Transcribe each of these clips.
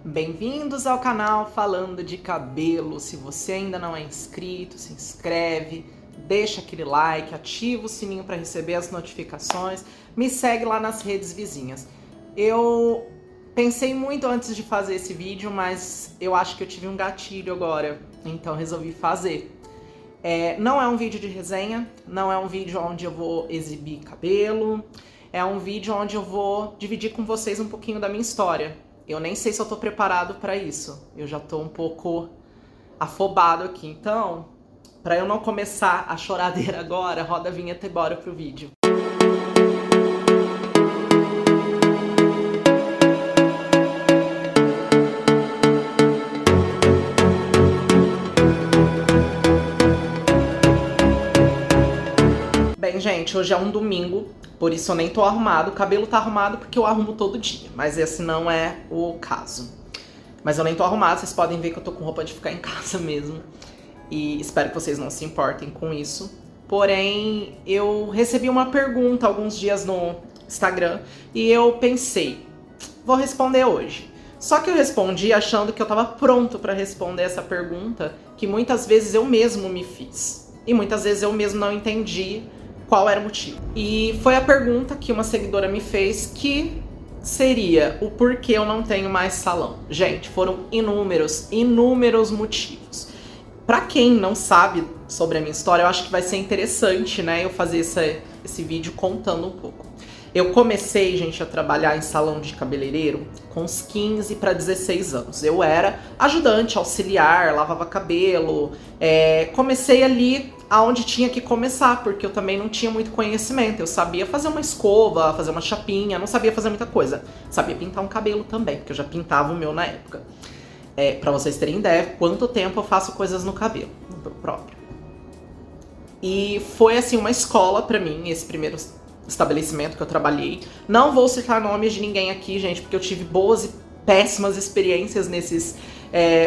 Bem-vindos ao canal Falando de Cabelo. Se você ainda não é inscrito, se inscreve, deixa aquele like, ativa o sininho para receber as notificações, me segue lá nas redes vizinhas. Eu pensei muito antes de fazer esse vídeo, mas eu acho que eu tive um gatilho agora, então resolvi fazer. Não é um vídeo de resenha, não é um vídeo onde eu vou exibir cabelo, é um vídeo onde eu vou dividir com vocês um pouquinho da minha história. Eu nem sei se eu tô preparado pra isso, eu já tô um pouco afobado aqui, então, pra eu não começar a choradeira agora, roda a vinheta e bora pro vídeo. Bem, gente, hoje é um domingo, por isso eu nem tô arrumado. O cabelo tá arrumado porque eu arrumo todo dia, mas esse não é o caso. Mas eu nem tô arrumado, vocês podem ver que eu tô com roupa de ficar em casa mesmo. E espero que vocês não se importem com isso. Porém, eu recebi uma pergunta alguns dias no Instagram e eu pensei, vou responder hoje. Só que eu respondi achando que eu tava pronto pra responder essa pergunta, que muitas vezes eu mesmo me fiz. E muitas vezes eu mesmo não entendi qual era o motivo. E foi a pergunta que uma seguidora me fez, que seria o porquê eu não tenho mais salão. Gente, foram inúmeros motivos. Pra quem não sabe sobre a minha história, eu acho que vai ser interessante, né, eu fazer esse vídeo contando um pouco. Eu comecei, gente, a trabalhar em salão de cabeleireiro com uns 15 para 16 anos. Eu era ajudante, auxiliar, lavava cabelo. Comecei ali aonde tinha que começar, porque eu também não tinha muito conhecimento. Eu sabia fazer uma escova, fazer uma chapinha, não sabia fazer muita coisa. Sabia pintar um cabelo também, porque eu já pintava o meu na época. Pra vocês terem ideia, quanto tempo eu faço coisas no cabelo, no próprio. E foi, assim, uma escola pra mim, esse primeiro estabelecimento que eu trabalhei. Não vou citar nomes de ninguém aqui, gente, porque eu tive boas e péssimas experiências nesses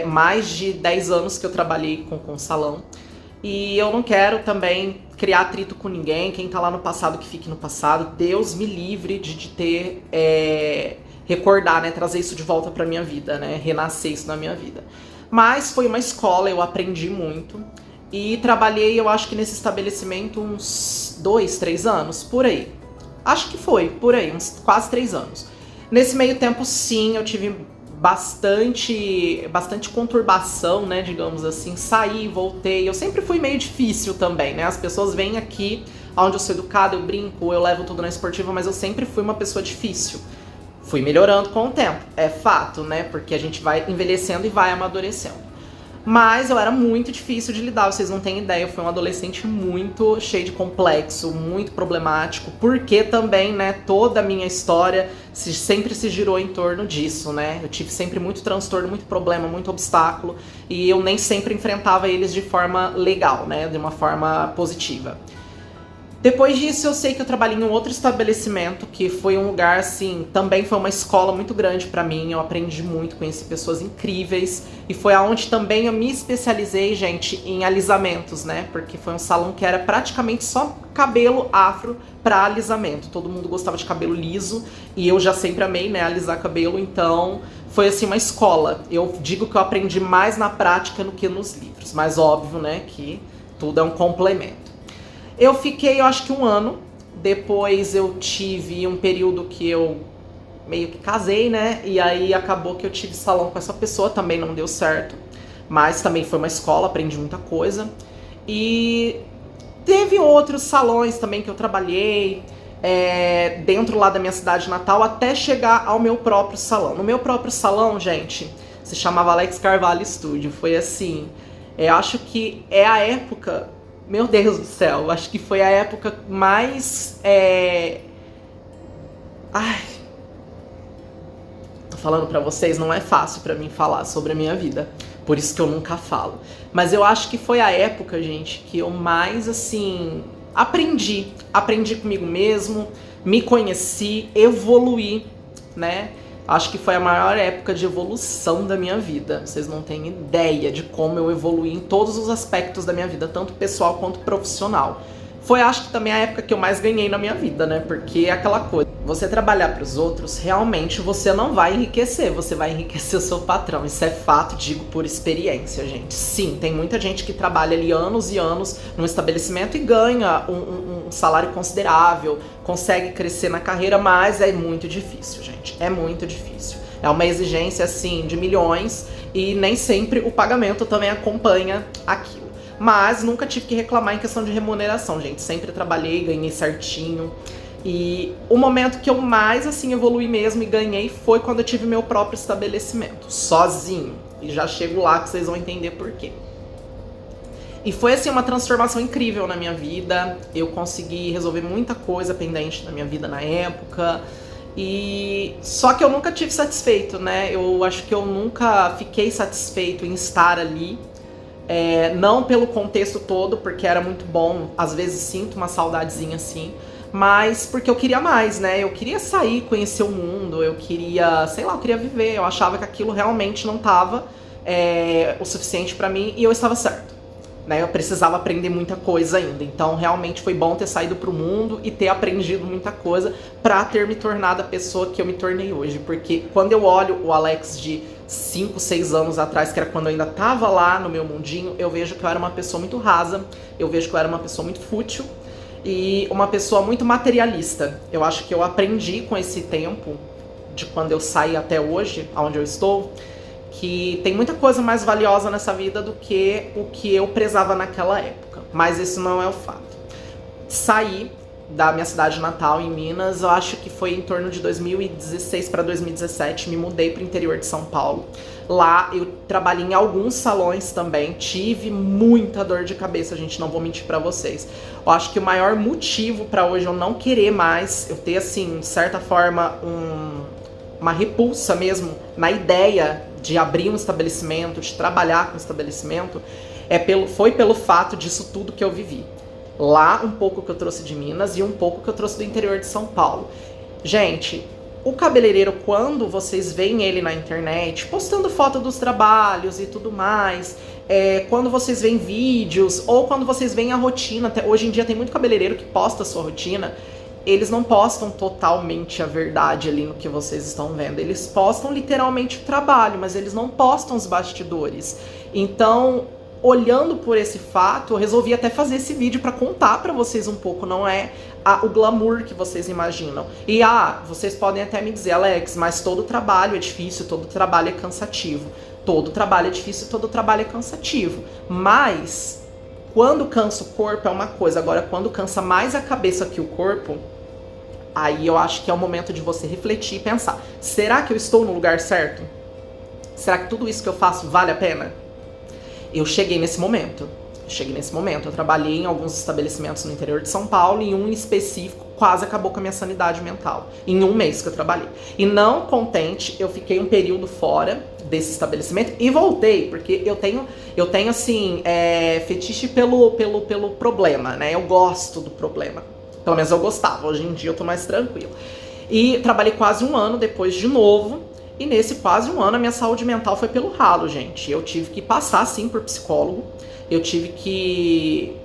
mais de 10 anos que eu trabalhei com salão. E eu não quero também criar atrito com ninguém. Quem tá lá no passado, que fique no passado. Deus me livre de ter... recordar, né, trazer isso de volta pra minha vida, né, renascer isso na minha vida. Mas foi uma escola, eu aprendi muito. E trabalhei, eu acho que nesse estabelecimento uns 2, 3 anos, por aí. Acho que foi, por aí, uns quase 3 anos. Nesse meio tempo, sim, eu tive bastante conturbação, né, digamos assim. Saí, voltei, eu sempre fui meio difícil também, né. As pessoas vêm aqui, onde eu sou educada, eu brinco, eu levo tudo na esportiva, mas eu sempre fui uma pessoa difícil. Fui melhorando com o tempo, é fato, né, porque a gente vai envelhecendo e vai amadurecendo. Mas eu era muito difícil de lidar, vocês não têm ideia, eu fui um adolescente muito cheio de complexo, muito problemático, porque também, né, toda a minha história sempre se girou em torno disso, né, eu tive sempre muito transtorno, muito problema, muito obstáculo, e eu nem sempre enfrentava eles de forma legal, né, de uma forma positiva. Depois disso, eu sei que eu trabalhei em um outro estabelecimento, que foi um lugar, assim, também foi uma escola muito grande pra mim. Eu aprendi muito, conheci pessoas incríveis. E foi aonde também eu me especializei, gente, em alisamentos, né? Porque foi um salão que era praticamente só cabelo afro pra alisamento. Todo mundo gostava de cabelo liso e eu já sempre amei, né, alisar cabelo. Então, foi, assim, uma escola. Eu digo que eu aprendi mais na prática do que nos livros. Mas óbvio, né, que tudo é um complemento. Eu fiquei, eu acho que 1 ano, depois eu tive um período que eu meio que casei, né, e aí acabou que eu tive salão com essa pessoa, também não deu certo, mas também foi uma escola, aprendi muita coisa. E teve outros salões também que eu trabalhei, dentro lá da minha cidade natal, até chegar ao meu próprio salão. No meu próprio salão, gente, se chamava Alex Carvalho Studio, foi assim, eu acho que é a época... Meu Deus do céu, acho que foi a época mais... Tô falando pra vocês, não é fácil pra mim falar sobre a minha vida. Por isso que eu nunca falo. Mas eu acho que foi a época, gente, que eu mais, assim, aprendi. Aprendi comigo mesmo, me conheci, evoluí, né? Acho que foi a maior época de evolução da minha vida. Vocês não têm ideia de como eu evoluí em todos os aspectos da minha vida, tanto pessoal quanto profissional. Foi, acho que também a época que eu mais ganhei na minha vida, né? Porque é aquela coisa, você trabalhar para os outros, realmente você não vai enriquecer, você vai enriquecer o seu patrão. Isso é fato, digo por experiência, gente. Sim, tem muita gente que trabalha ali anos e anos num estabelecimento e ganha um salário considerável, consegue crescer na carreira, mas é muito difícil, gente. É muito difícil. É uma exigência, assim, de milhões e nem sempre o pagamento também acompanha aquilo. Mas nunca tive que reclamar em questão de remuneração, gente. Sempre trabalhei, ganhei certinho. E o momento que eu mais, assim, evolui mesmo e ganhei foi quando eu tive meu próprio estabelecimento, sozinho. E já chego lá que vocês vão entender por quê. E foi, assim, uma transformação incrível na minha vida. Eu consegui resolver muita coisa pendente na minha vida na época. E só que eu nunca tive satisfeito, né? Eu acho que eu nunca fiquei satisfeito em estar ali. Não pelo contexto todo, porque era muito bom, às vezes sinto uma saudadezinha assim, mas porque eu queria mais, né? Eu queria sair, conhecer o mundo, eu queria, sei lá, eu queria viver, eu achava que aquilo realmente não estava o suficiente pra mim e eu estava certo, né? Eu precisava aprender muita coisa ainda, então realmente foi bom ter saído pro mundo e ter aprendido muita coisa pra ter me tornado a pessoa que eu me tornei hoje, porque quando eu olho o Alex de 5, 6 anos atrás, que era quando eu ainda tava lá no meu mundinho, eu vejo que eu era uma pessoa muito rasa, eu vejo que eu era uma pessoa muito fútil e uma pessoa muito materialista. Eu acho que eu aprendi com esse tempo, de quando eu saí até hoje, onde eu estou, que tem muita coisa mais valiosa nessa vida do que o que eu prezava naquela época. Mas isso não é o fato. Saí da minha cidade natal, em Minas, eu acho que foi em torno de 2016 para 2017, me mudei para o interior de São Paulo. Lá eu trabalhei em alguns salões também, tive muita dor de cabeça, gente, não vou mentir para vocês. Eu acho que o maior motivo para hoje eu não querer mais, eu ter assim, de certa forma, uma repulsa mesmo na ideia de abrir um estabelecimento, de trabalhar com um estabelecimento, foi pelo fato disso tudo que eu vivi. Lá, um pouco que eu trouxe de Minas e um pouco que eu trouxe do interior de São Paulo. Gente, o cabeleireiro, quando vocês veem ele na internet, postando foto dos trabalhos e tudo mais, quando vocês veem vídeos, ou quando vocês veem a rotina, hoje em dia tem muito cabeleireiro que posta a sua rotina, eles não postam totalmente a verdade ali no que vocês estão vendo. Eles postam literalmente o trabalho, mas eles não postam os bastidores. Então, olhando por esse fato, eu resolvi até fazer esse vídeo para contar para vocês um pouco, não é o glamour que vocês imaginam. E vocês podem até me dizer, Alex, mas todo trabalho é difícil, todo trabalho é cansativo. Todo trabalho é difícil, todo trabalho é cansativo. Mas quando cansa o corpo é uma coisa, agora quando cansa mais a cabeça que o corpo, aí eu acho que é o momento de você refletir e pensar, será que eu estou no lugar certo? Será que tudo isso que eu faço vale a pena? Eu cheguei nesse momento. Eu trabalhei em alguns estabelecimentos no interior de São Paulo e um em específico quase acabou com a minha sanidade mental. Em um mês que eu trabalhei. E não contente, eu fiquei um período fora desse estabelecimento e voltei, porque eu tenho assim, fetiche pelo problema, né? Eu gosto do problema. Pelo menos eu gostava, hoje em dia eu tô mais tranquilo. E trabalhei quase um ano depois de novo. E nesse quase um ano a minha saúde mental foi pelo ralo, gente. Eu tive que passar, sim, por psicólogo. Eu tive que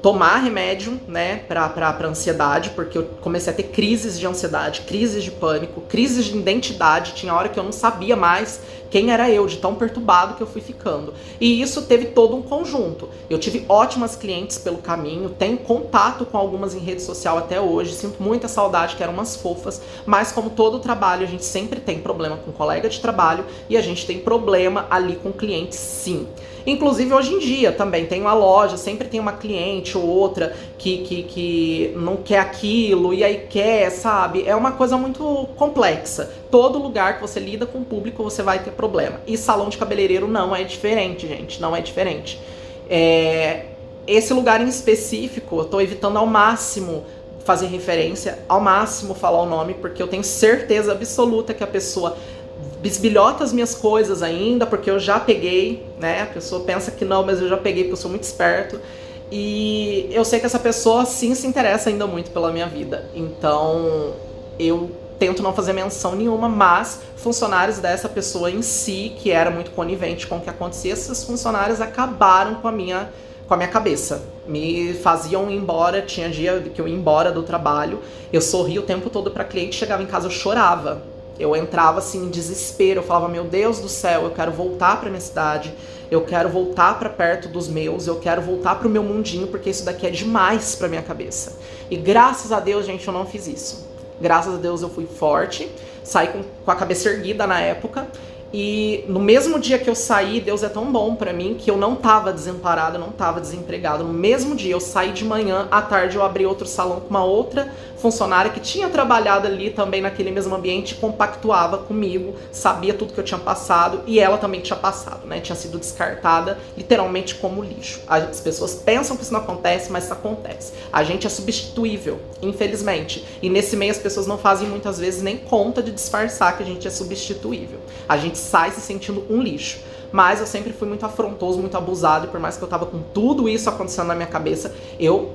tomar remédio, né, pra ansiedade, porque eu comecei a ter crises de ansiedade, crises de pânico, crises de identidade. Tinha hora que eu não sabia mais quem era eu, de tão perturbado que eu fui ficando. E isso teve todo um conjunto. Eu tive ótimas clientes pelo caminho, tenho contato com algumas em rede social até hoje, sinto muita saudade, que eram umas fofas, mas como todo trabalho, a gente sempre tem problema com colega de trabalho e a gente tem problema ali com clientes, sim. Inclusive hoje em dia também tem uma loja, sempre tem uma cliente ou outra que não quer aquilo e aí quer, sabe? É uma coisa muito complexa. Todo lugar que você lida com o público você vai ter problema. E salão de cabeleireiro não é diferente, gente, não é diferente. Esse lugar em específico, eu tô evitando ao máximo fazer referência, ao máximo falar o nome, porque eu tenho certeza absoluta que a pessoa bisbilhota as minhas coisas ainda, porque eu já peguei, né? A pessoa pensa que não, mas eu já peguei porque eu sou muito esperto. E eu sei que essa pessoa sim se interessa ainda muito pela minha vida. Então eu tento não fazer menção nenhuma, mas funcionários dessa pessoa em si, que era muito conivente com o que acontecia, esses funcionários acabaram com com a minha cabeça. Me faziam ir embora, tinha dia que eu ia embora do trabalho, eu sorria o tempo todo pra cliente, chegava em casa eu chorava. Eu entrava assim em desespero, eu falava, meu Deus do céu, eu quero voltar pra minha cidade, eu quero voltar pra perto dos meus, eu quero voltar pro meu mundinho, porque isso daqui é demais pra minha cabeça. E graças a Deus, gente, eu não fiz isso. Graças a Deus eu fui forte, saí com a cabeça erguida na época. E no mesmo dia que eu saí, Deus é tão bom pra mim que eu não tava desamparado, não tava desempregado. No mesmo dia, eu saí de manhã, à tarde eu abri outro salão com uma outra funcionária que tinha trabalhado ali também naquele mesmo ambiente, compactuava comigo, sabia tudo que eu tinha passado e ela também tinha passado, né? Tinha sido descartada literalmente como lixo. As pessoas pensam que isso não acontece, mas isso acontece. A gente é substituível, infelizmente. E nesse meio as pessoas não fazem muitas vezes nem conta de disfarçar que a gente é substituível. A gente sai se sentindo um lixo. Mas eu sempre fui muito afrontoso, muito abusado, e por mais que eu tava com tudo isso acontecendo na minha cabeça, eu,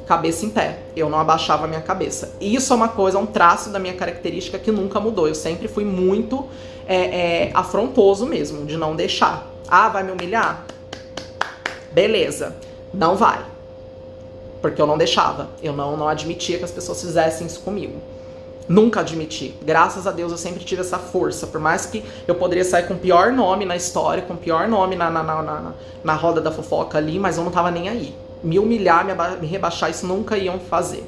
cabeça em pé, eu não abaixava a minha cabeça. E isso é uma coisa, um traço da minha característica que nunca mudou. Eu sempre fui muito afrontoso mesmo, de não deixar. Ah, vai me humilhar? Beleza, não vai. Porque eu não deixava, eu não admitia que as pessoas fizessem isso comigo. Nunca admiti. Graças a Deus eu sempre tive essa força. Por mais que eu poderia sair com o pior nome na história, com o pior nome na roda da fofoca ali, mas eu não tava nem aí. Me humilhar, me rebaixar, isso nunca iam fazer.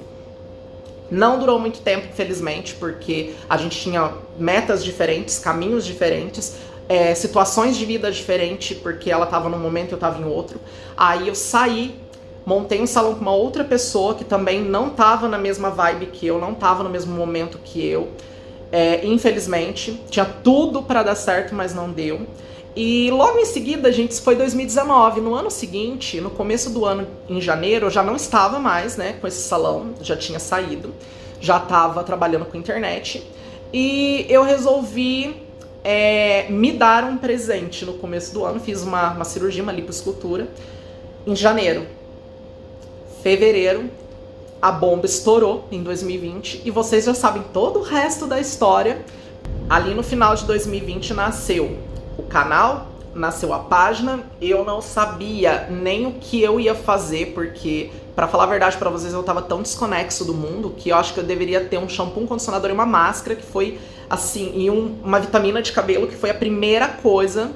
Não durou muito tempo, infelizmente, porque a gente tinha metas diferentes, caminhos diferentes, situações de vida diferentes, porque ela tava num momento e eu tava em outro. Aí eu saí, montei um salão com uma outra pessoa que também não tava na mesma vibe que eu, não tava no mesmo momento que eu. Infelizmente, tinha tudo pra dar certo, mas não deu. E logo em seguida, gente, isso foi 2019. No ano seguinte, no começo do ano, em janeiro, eu já não estava mais, né, com esse salão, já tinha saído, já tava trabalhando com internet. E eu resolvi me dar um presente no começo do ano, fiz uma cirurgia, uma lipoescultura, em janeiro. Fevereiro, a bomba estourou em 2020 e vocês já sabem todo o resto da história. Ali no final de 2020 nasceu o canal, nasceu a página. Eu não sabia nem o que eu ia fazer, porque, pra falar a verdade pra vocês, eu tava tão desconexo do mundo que eu acho que eu deveria ter um shampoo, um condicionador e uma máscara, que foi assim, e uma vitamina de cabelo, que foi a primeira coisa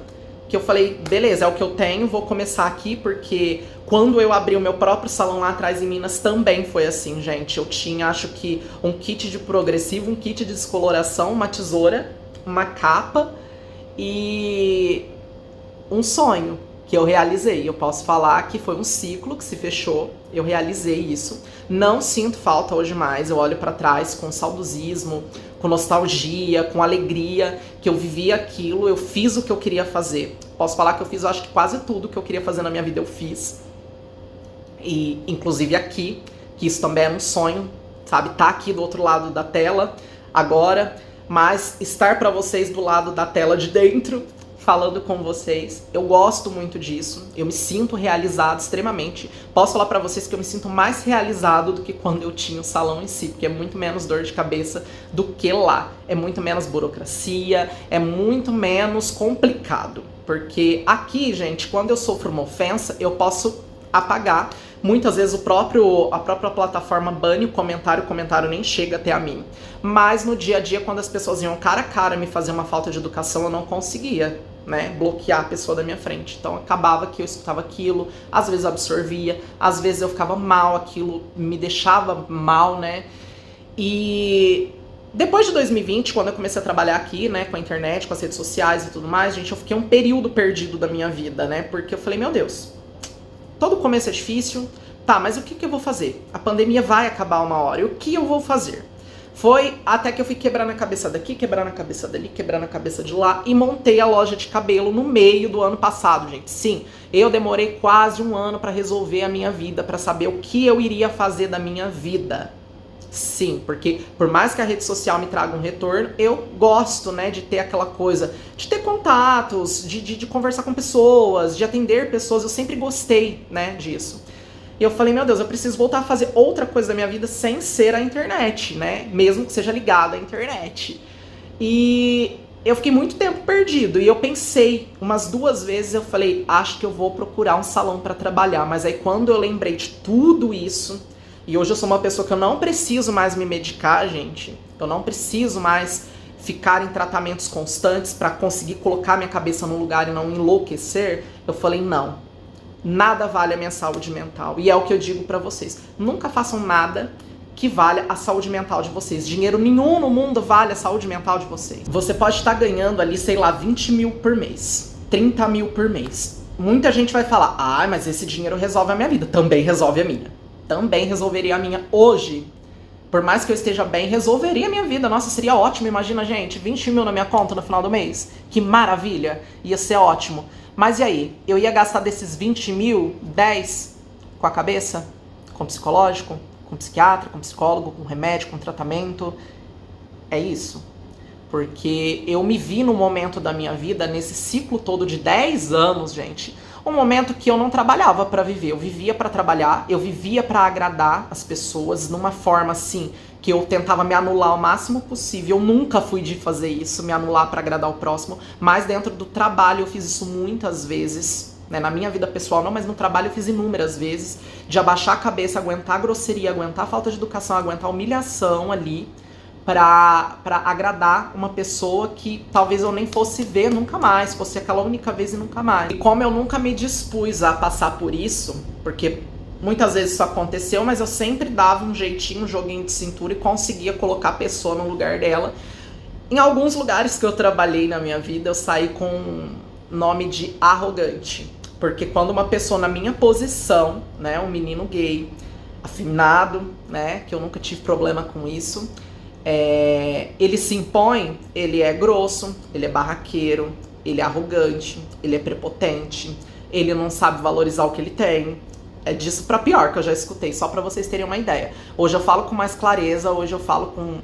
que eu falei, beleza, é o que eu tenho, vou começar aqui, porque quando eu abri o meu próprio salão lá atrás em Minas também foi assim, gente. Eu tinha, acho que, um kit de progressivo, um kit de descoloração, uma tesoura, uma capa e um sonho que eu realizei. Eu posso falar que foi um ciclo que se fechou, eu realizei isso. Não sinto falta hoje mais, eu olho pra trás com saudosismo, com nostalgia, com alegria, que eu vivi aquilo, eu fiz o que eu queria fazer. Posso falar que eu fiz, eu acho que quase tudo que eu queria fazer na minha vida eu fiz. E, inclusive aqui, que isso também é um sonho, sabe? Tá aqui do outro lado da tela, agora, mas estar pra vocês do lado da tela de dentro, falando com vocês, eu gosto muito disso, eu me sinto realizado extremamente. Posso falar pra vocês que eu me sinto mais realizado do que quando eu tinha o salão em si, porque é muito menos dor de cabeça do que lá. É muito menos burocracia, é muito menos complicado. Porque aqui, gente, quando eu sofro uma ofensa, eu posso apagar. Muitas vezes a própria plataforma bane o comentário nem chega até a mim. Mas no dia a dia, quando as pessoas iam cara a cara me fazer uma falta de educação, eu não conseguia, né, bloquear a pessoa da minha frente. Então acabava que eu escutava aquilo, às vezes eu absorvia, às vezes eu ficava mal, aquilo me deixava mal, né. E depois de 2020, quando eu comecei a trabalhar aqui, né, com a internet, com as redes sociais e tudo mais, gente, eu fiquei um período perdido da minha vida, né, porque eu falei, meu Deus, todo começo é difícil, tá, mas o que eu vou fazer? A pandemia vai acabar uma hora, e o que eu vou fazer? Foi até que eu fui quebrando a cabeça daqui, quebrando a cabeça dali, quebrando a cabeça de lá, e montei a loja de cabelo no meio do ano passado, gente. Sim, eu demorei quase um ano pra resolver a minha vida, pra saber o que eu iria fazer da minha vida. Sim, porque por mais que a rede social me traga um retorno, eu gosto, né, de ter aquela coisa, de ter contatos, de conversar com pessoas, de atender pessoas, eu sempre gostei, né, disso. E eu falei, meu Deus, eu preciso voltar a fazer outra coisa da minha vida sem ser a internet, né, mesmo que seja ligada à internet. E eu fiquei muito tempo perdido e eu pensei umas 2 vezes, eu falei, acho que eu vou procurar um salão para trabalhar. Mas aí quando eu lembrei de tudo isso, e hoje eu sou uma pessoa que eu não preciso mais me medicar, gente, eu não preciso mais ficar em tratamentos constantes para conseguir colocar minha cabeça no lugar e não enlouquecer, eu falei, não, nada vale a minha saúde mental. E é o que eu digo para vocês, nunca façam nada que valha a saúde mental de vocês. Dinheiro nenhum no mundo vale a saúde mental de vocês. Você pode estar ganhando ali, sei lá, 20 mil por mês, 30 mil por mês. Muita gente vai falar, ah, mas esse dinheiro resolve a minha vida. Também resolve a minha. Também resolveria a minha hoje. Por mais que eu esteja bem, resolveria a minha vida. Nossa, seria ótimo, imagina, gente, 20 mil na minha conta no final do mês. Que maravilha, ia ser ótimo. Mas e aí? Eu ia gastar desses 20 mil, 10 com a cabeça? Com psicológico? Com psiquiatra, com psicólogo, com remédio, com tratamento? É isso. Porque eu me vi no momento da minha vida, nesse ciclo todo de 10 anos, gente, um momento que eu não trabalhava pra viver, eu vivia pra trabalhar, eu vivia pra agradar as pessoas, numa forma assim, que eu tentava me anular o máximo possível. Eu nunca fui de fazer isso, me anular pra agradar o próximo, mas dentro do trabalho eu fiz isso muitas vezes, né? Na minha vida pessoal não, mas no trabalho eu fiz inúmeras vezes, de abaixar a cabeça, aguentar a grosseria, aguentar a falta de educação, aguentar a humilhação ali, pra agradar uma pessoa que talvez eu nem fosse ver nunca mais, fosse aquela única vez e nunca mais. E como eu nunca me dispus a passar por isso, porque muitas vezes isso aconteceu, mas eu sempre dava um jeitinho, um joguinho de cintura e conseguia colocar a pessoa no lugar dela. Em alguns lugares que eu trabalhei na minha vida, eu saí com o nome de arrogante, porque quando uma pessoa na minha posição, né, um menino gay, afinado, né, que eu nunca tive problema com isso, ele se impõe, ele é grosso, ele é barraqueiro, ele é arrogante, ele é prepotente, ele não sabe valorizar o que ele tem. É disso pra pior que eu já escutei, só pra vocês terem uma ideia. Hoje eu falo com mais clareza, hoje eu falo com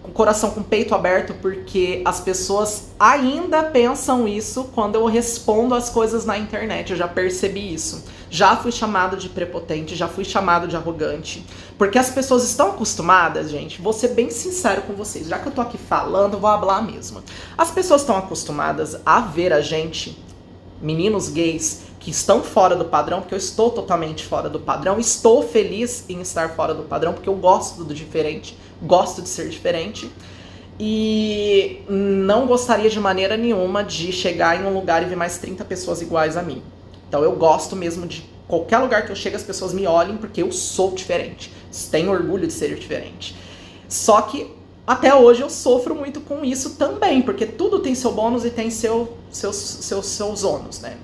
o coração, com o peito aberto, porque as pessoas ainda pensam isso quando eu respondo as coisas na internet. Eu já percebi isso. Já fui chamado de prepotente, já fui chamado de arrogante. Porque as pessoas estão acostumadas, gente, vou ser bem sincero com vocês. Já que eu tô aqui falando, vou falar mesmo. As pessoas estão acostumadas a ver a gente, meninos gays, que estão fora do padrão, porque eu estou totalmente fora do padrão, estou feliz em estar fora do padrão, porque eu gosto do diferente, gosto de ser diferente, e não gostaria de maneira nenhuma de chegar em um lugar e ver mais 30 pessoas iguais a mim. Então eu gosto mesmo de qualquer lugar que eu chego, as pessoas me olhem, porque eu sou diferente, tenho orgulho de ser diferente. Só que até hoje eu sofro muito com isso também, porque tudo tem seu bônus e tem seus ônus, né?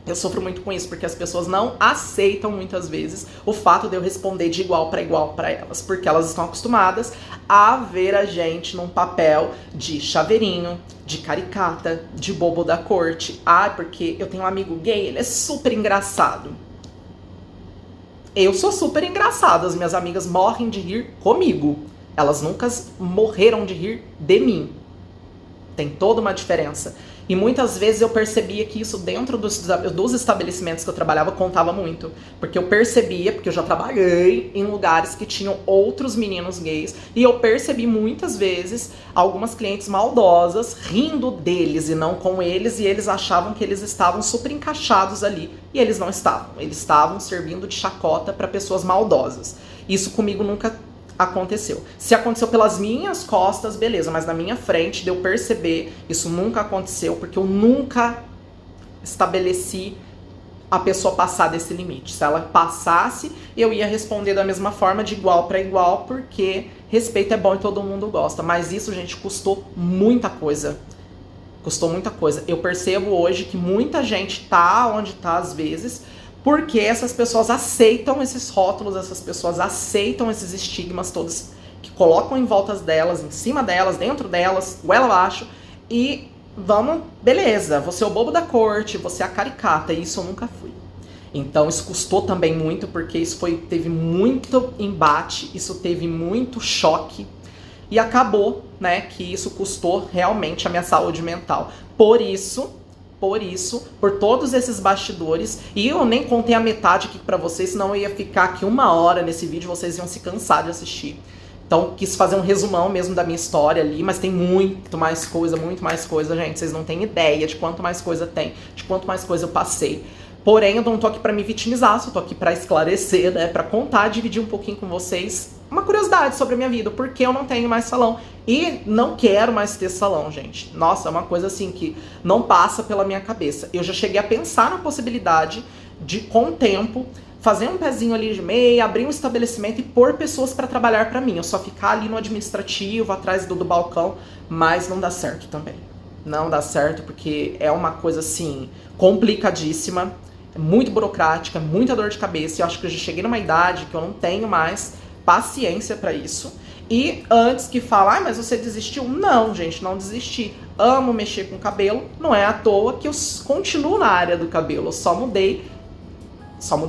Eu sofro muito com isso, porque as pessoas não aceitam muitas vezes o fato de eu responder de igual para elas, porque elas estão acostumadas a ver a gente num papel de chaveirinho, de caricata, de bobo da corte. Ah, porque eu tenho um amigo gay, ele é super engraçado. Eu sou super engraçada, as minhas amigas morrem de rir comigo. Elas nunca morreram de rir de mim. Tem toda uma diferença. E muitas vezes eu percebia que isso dentro dos estabelecimentos que eu trabalhava contava muito. Porque eu percebia, porque eu já trabalhei em lugares que tinham outros meninos gays, e eu percebi muitas vezes algumas clientes maldosas rindo deles e não com eles, e eles achavam que eles estavam super encaixados ali. E eles não estavam. Eles estavam servindo de chacota para pessoas maldosas. Isso comigo nunca aconteceu. Se aconteceu pelas minhas costas, beleza, mas na minha frente, de eu perceber, isso nunca aconteceu, porque eu nunca estabeleci a pessoa passar desse limite. Se ela passasse, eu ia responder da mesma forma, de igual para igual, porque respeito é bom e todo mundo gosta. Mas isso, gente, custou muita coisa. Custou muita coisa. Eu percebo hoje que muita gente tá onde tá às vezes, porque essas pessoas aceitam esses rótulos, essas pessoas aceitam esses estigmas todos que colocam em volta delas, em cima delas, dentro delas, goela abaixo, e vamos, beleza, você é o bobo da corte, você é a caricata, e isso eu nunca fui. Então isso custou também muito, porque isso teve muito embate, isso teve muito choque, e acabou, né, que isso custou realmente a minha saúde mental. Por por todos esses bastidores, e eu nem contei a metade aqui pra vocês, senão eu ia ficar aqui 1 hora nesse vídeo, vocês iam se cansar de assistir. Então, quis fazer um resumão mesmo da minha história ali, mas tem muito mais coisa, gente. Vocês não têm ideia de quanto mais coisa tem, de quanto mais coisa eu passei. Porém, eu não tô aqui pra me vitimizar, só tô aqui pra esclarecer, né? Pra contar, dividir um pouquinho com vocês uma curiosidade sobre a minha vida, porque eu não tenho mais salão. E não quero mais ter salão, gente. Nossa, é uma coisa assim que não passa pela minha cabeça. Eu já cheguei a pensar na possibilidade de, com o tempo, fazer um pezinho ali de meia, abrir um estabelecimento e pôr pessoas pra trabalhar pra mim. Eu só ficar ali no administrativo, atrás do balcão, mas não dá certo também. Não dá certo porque é uma coisa assim complicadíssima, é muito burocrática, muita dor de cabeça. Eu acho que eu já cheguei numa idade que eu não tenho mais paciência pra isso. E antes que falar, mas você desistiu? Não, gente, não desisti. Amo mexer com cabelo, não é à toa que eu continuo na área do cabelo. Eu só mudei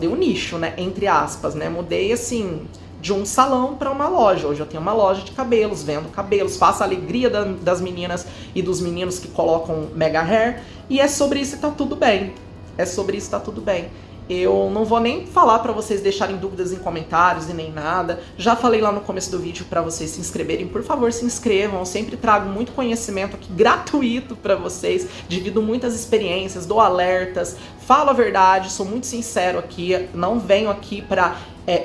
o nicho, né? Entre aspas, né? Mudei assim de um salão para uma loja. Hoje eu tenho uma loja de cabelos, vendo cabelos, faço a alegria das meninas e dos meninos que colocam mega hair. E é sobre isso e tá tudo bem. É sobre isso e tá tudo bem. Eu não vou nem falar pra vocês deixarem dúvidas em comentários e nem nada. Já falei lá no começo do vídeo pra vocês se inscreverem. Por favor, se inscrevam. Eu sempre trago muito conhecimento aqui gratuito pra vocês. Divido muitas experiências, dou alertas, falo a verdade, sou muito sincero aqui. Não venho aqui pra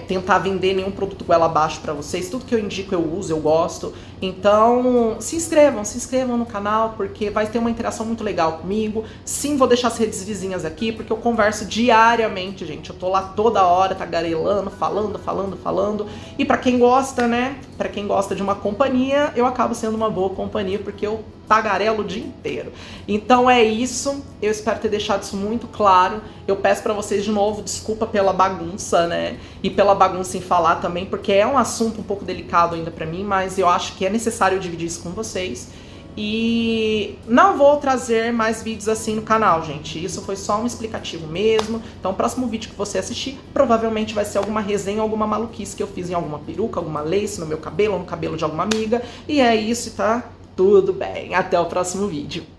tentar vender nenhum produto goela abaixo pra vocês. Tudo que eu indico eu uso, eu gosto. Então, se inscrevam no canal, porque vai ter uma interação muito legal comigo. Sim, vou deixar as redes vizinhas aqui, porque eu converso diariamente, gente. Eu tô lá toda hora, tagarelando, falando. E pra quem gosta, né? Pra quem gosta de uma companhia, eu acabo sendo uma boa companhia, porque eu tagarelo o dia inteiro. Então é isso. Eu espero ter deixado isso muito claro. Eu peço pra vocês de novo desculpa pela bagunça, né? E pela bagunça em falar também, porque é um assunto um pouco delicado ainda pra mim, mas eu acho que é necessário dividir isso com vocês. E não vou trazer mais vídeos assim no canal, gente. Isso foi só um explicativo mesmo. Então o próximo vídeo que você assistir provavelmente vai ser alguma resenha, alguma maluquice que eu fiz em alguma peruca, alguma lace no meu cabelo, ou no cabelo de alguma amiga. E é isso, tá? Tudo bem. Até o próximo vídeo.